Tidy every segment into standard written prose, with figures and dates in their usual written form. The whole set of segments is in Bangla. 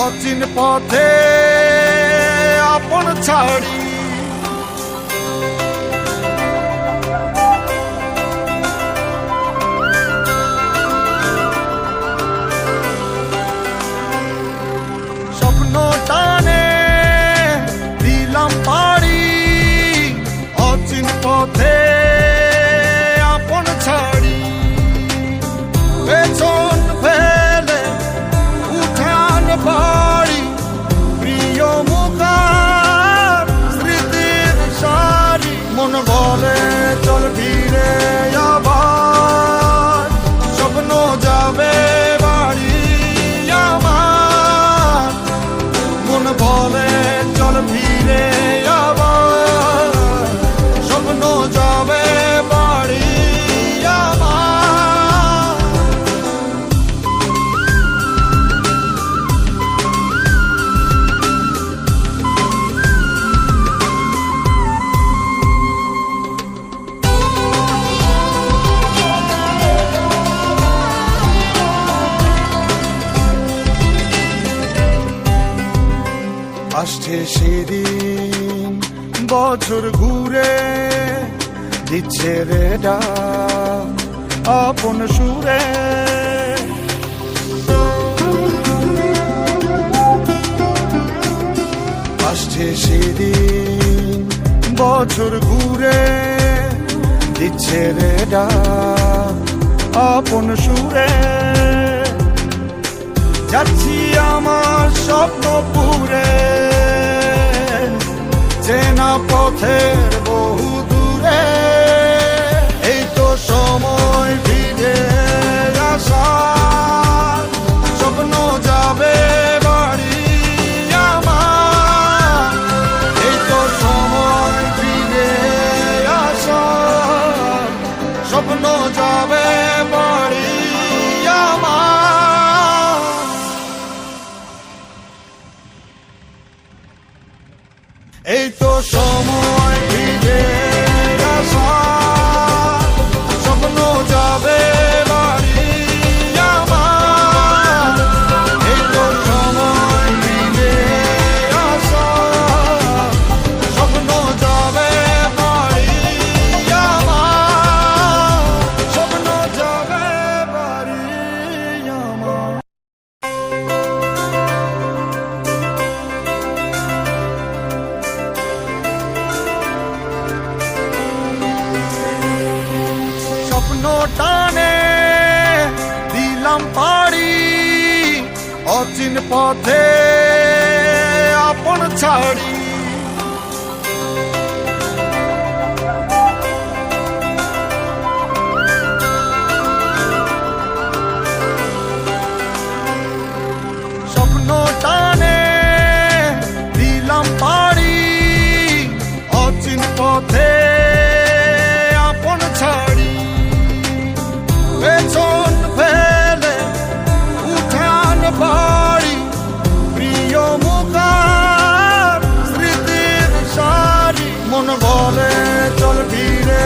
অচিন পথে আপন ছাড়ি, স্বপ্ন টানে দিলাম পাড়ি, অচিন পথে আপন ছাড়ি, পেছন ফেলে উঠান বাড়ি, প্রিয় মুখার স্মৃতির সারি, মন বলে চল ফিরে আবার, স্বপ্ন যাবে বাড়ি আমার, মন বলে চল ফিরে আবার, স্বপ্ন যাবে বাড়ি আমার। আসছে সেদিন বছর ঘুরে, দিচ্ছে রে ডাক আপন সুরে, আসছে সেদিন বছর ঘুরে, দিচ্ছে রে ডাক আপন সুরে, যাচ্ছি আমার স্বপ্ন পুরে, চেনা পথের বহু দূরে, এই তো সময় ফিরে আসার, স্বপ্ন যাবে বাড়ি আমার, এই তো সময় ফিরে আসার, স্বপ্ন যাবে বাড়ি আমার। এই তো সময় ফিরে আসার, স্বপ্ন যাবে বাড়ি আমার, এই তো সময় ফিরে আসার, স্বপ্ন যাবে বাড়ি আমার, স্বপ্ন যাবে বাড়ি আমার। স্বপ্ন টানে দিলাম পাড়ি, অচিন পথে আপন ছাড়ি, স্বপ্ন টানে দিলাম পাড়ি, অচিন পথে আপন ছাড়ি, পেছন ফেলে উঠান বাড়ি, প্রিয় মুখার স্মৃতির সারি, মন বলে চল ফিরে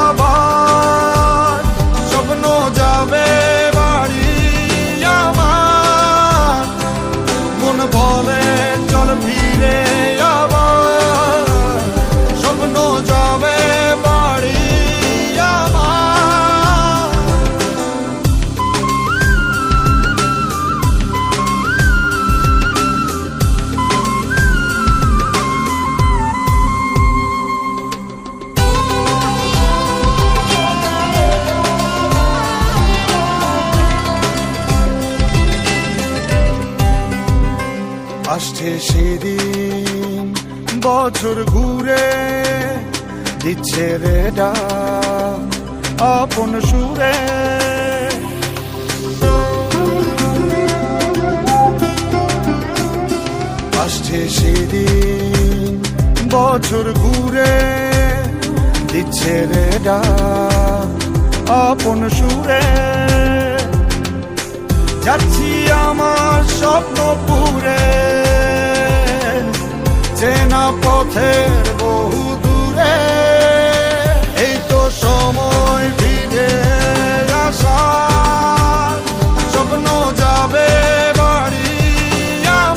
আবার, স্বপ্ন যাবে বাড়ি আমার, মন বলে চল ফিরে আবার, স্বপ্ন যাবে বাড়ি আমার। আসছে সেদিন বছর ঘুরে, দিচ্ছে রে ডাক আপন সুরে, আসছে সেদিন বছর ঘুরে, দিচ্ছে রে ডাক আপন সুরে, যাচ্ছি আমার স্বপ্ন পুরে, চেনা পথের বহু দূরে, এই তো সময় ফিরে আসার, স্বপ্ন যাবে বাড়ি আমার।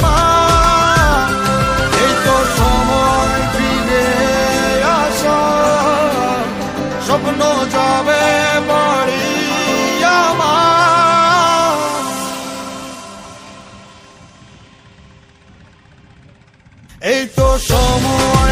এই তো সময়